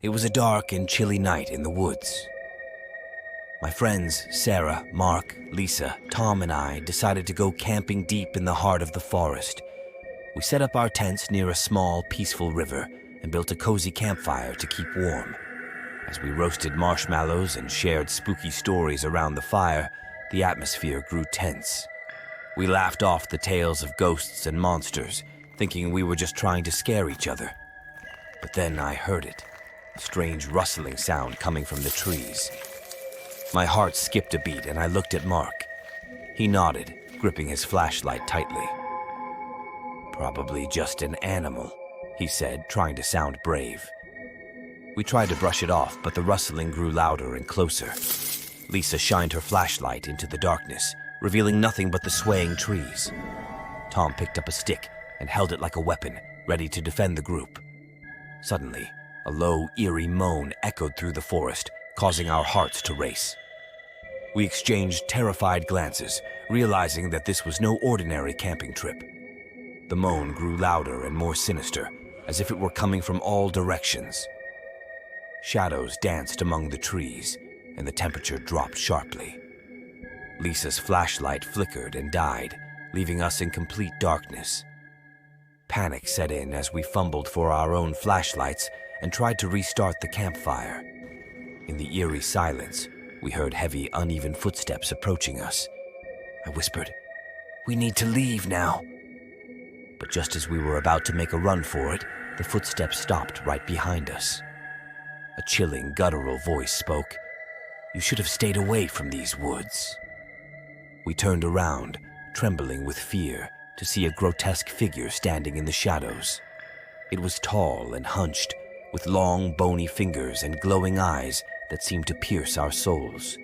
It was a dark and chilly night in the woods. My friends Sarah, Mark, Lisa, Tom, and I decided to go camping deep in the heart of the forest. We set up our tents near a small, peaceful river and built a cozy campfire to keep warm. As we roasted marshmallows and shared spooky stories around the fire, the atmosphere grew tense. We laughed off the tales of ghosts and monsters, thinking we were just trying to scare each other. But then I heard it, a strange rustling sound coming from the trees. My heart skipped a beat and I looked at Mark. He nodded, gripping his flashlight tightly. "Probably just an animal," he said, trying to sound brave. We tried to brush it off, but the rustling grew louder and closer. Lisa shined her flashlight into the darkness, revealing nothing but the swaying trees. Tom picked up a stick and held it like a weapon, ready to defend the group. Suddenly, a low, eerie moan echoed through the forest, causing our hearts to race. We exchanged terrified glances, realizing that this was no ordinary camping trip. The moan grew louder and more sinister, as if it were coming from all directions. Shadows danced among the trees, and the temperature dropped sharply. Lisa's flashlight flickered and died, leaving us in complete darkness. Panic set in as we fumbled for our own flashlights and tried to restart the campfire. In the eerie silence, we heard heavy, uneven footsteps approaching us. I whispered, "We need to leave now." But just as we were about to make a run for it, the footsteps stopped right behind us. A chilling, guttural voice spoke, "You should have stayed away from these woods." We turned around, trembling with fear, to see a grotesque figure standing in the shadows. It was tall and hunched, with long, bony fingers and glowing eyes that seemed to pierce our souls.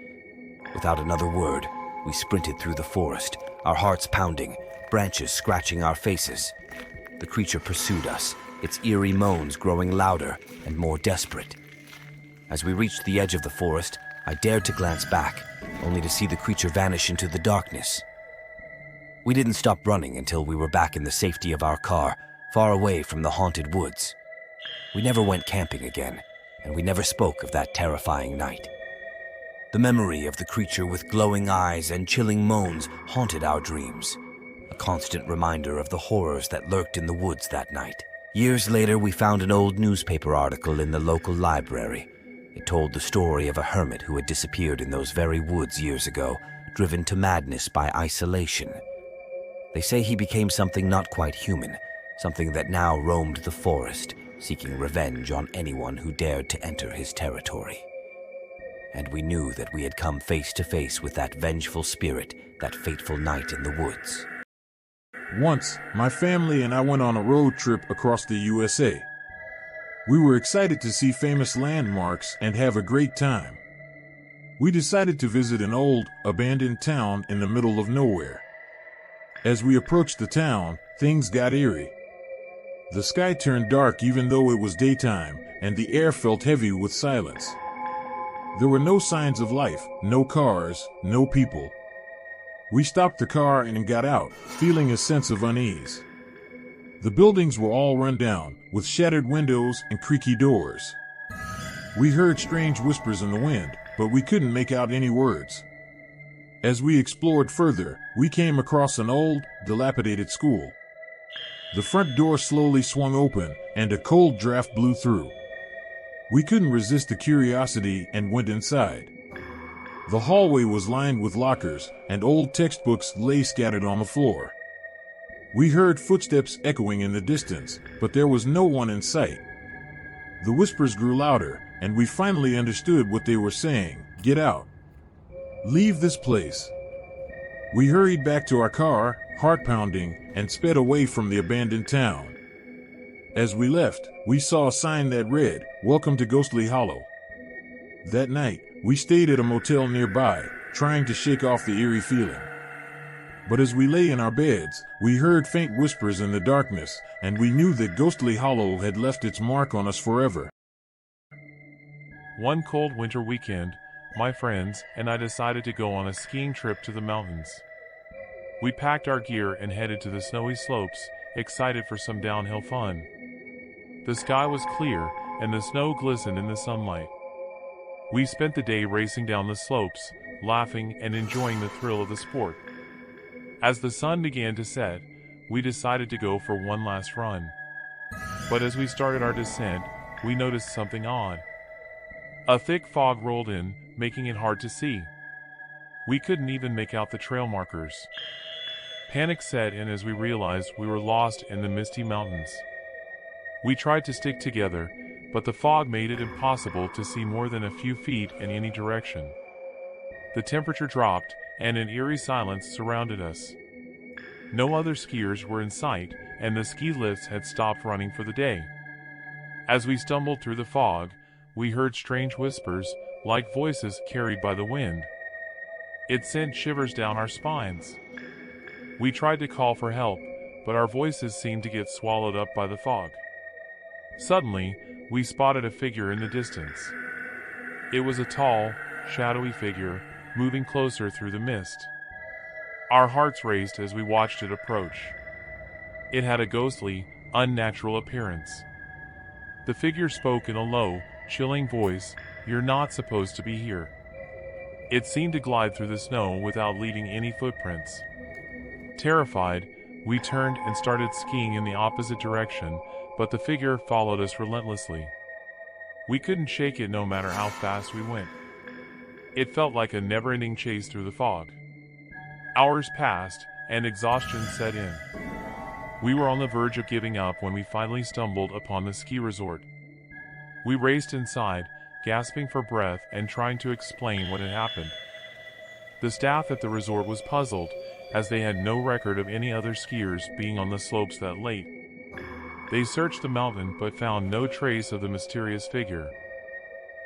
Without another word, we sprinted through the forest, our hearts pounding, branches scratching our faces. The creature pursued us, its eerie moans growing louder and more desperate. As we reached the edge of the forest, I dared to glance back, only to see the creature vanish into the darkness. We didn't stop running until we were back in the safety of our car, far away from the haunted woods. We never went camping again, and we never spoke of that terrifying night. The memory of the creature with glowing eyes and chilling moans haunted our dreams, a constant reminder of the horrors that lurked in the woods that night. Years later, we found an old newspaper article in the local library. It told the story of a hermit who had disappeared in those very woods years ago, driven to madness by isolation. They say he became something not quite human, something that now roamed the forest, seeking revenge on anyone who dared to enter his territory. And we knew that we had come face to face with that vengeful spirit that fateful night in the woods. Once, my family and I went on a road trip across the USA. We were excited to see famous landmarks and have a great time. We decided to visit an old, abandoned town in the middle of nowhere. As we approached the town, things got eerie. The sky turned dark even though it was daytime, and the air felt heavy with silence. There were no signs of life, no cars, no people. We stopped the car and got out, feeling a sense of unease. The buildings were all run down, with shattered windows and creaky doors. We heard strange whispers in the wind, but we couldn't make out any words. As we explored further, we came across an old, dilapidated school. The front door slowly swung open, and a cold draft blew through. We couldn't resist the curiosity and went inside. The hallway was lined with lockers, and old textbooks lay scattered on the floor. We heard footsteps echoing in the distance, but there was no one in sight. The whispers grew louder, and we finally understood what they were saying. "Get out. Leave this place." We hurried back to our car, heart pounding, and sped away from the abandoned town. As we left, we saw a sign that read, "Welcome to Ghostly Hollow." That night, we stayed at a motel nearby, trying to shake off the eerie feeling. But as we lay in our beds, we heard faint whispers in the darkness, and we knew that Ghostly Hollow had left its mark on us forever. One cold winter weekend, my friends and I decided to go on a skiing trip to the mountains. We packed our gear and headed to the snowy slopes, excited for some downhill fun. The sky was clear, and the snow glistened in the sunlight. We spent the day racing down the slopes, laughing and enjoying the thrill of the sport. As the sun began to set, we decided to go for one last run. But as we started our descent, we noticed something odd. A thick fog rolled in, making it hard to see. We couldn't even make out the trail markers. Panic set in as we realized we were lost in the misty mountains. We tried to stick together, but the fog made it impossible to see more than a few feet in any direction. The temperature dropped, and an eerie silence surrounded us. No other skiers were in sight, and the ski lifts had stopped running for the day. As we stumbled through the fog, we heard strange whispers, like voices carried by the wind. It sent shivers down our spines. We tried to call for help, but our voices seemed to get swallowed up by the fog. Suddenly, we spotted a figure in the distance. It was a tall, shadowy figure, moving closer through the mist. Our hearts raced as we watched it approach. It had a ghostly, unnatural appearance. The figure spoke in a low, chilling voice, "You're not supposed to be here." It seemed to glide through the snow without leaving any footprints. Terrified, we turned and started skiing in the opposite direction, but the figure followed us relentlessly. We couldn't shake it no matter how fast we went. It felt like a never-ending chase through the fog. Hours passed, and exhaustion set in. We were on the verge of giving up when we finally stumbled upon the ski resort. We raced inside, gasping for breath and trying to explain what had happened. The staff at the resort was puzzled, as they had no record of any other skiers being on the slopes that late. They searched the mountain but found no trace of the mysterious figure.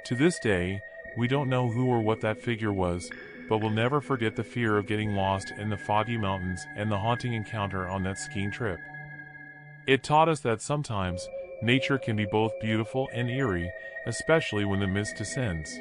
To this day, we don't know who or what that figure was, but we'll never forget the fear of getting lost in the foggy mountains and the haunting encounter on that skiing trip. It taught us that sometimes, nature can be both beautiful and eerie, especially when the mist descends.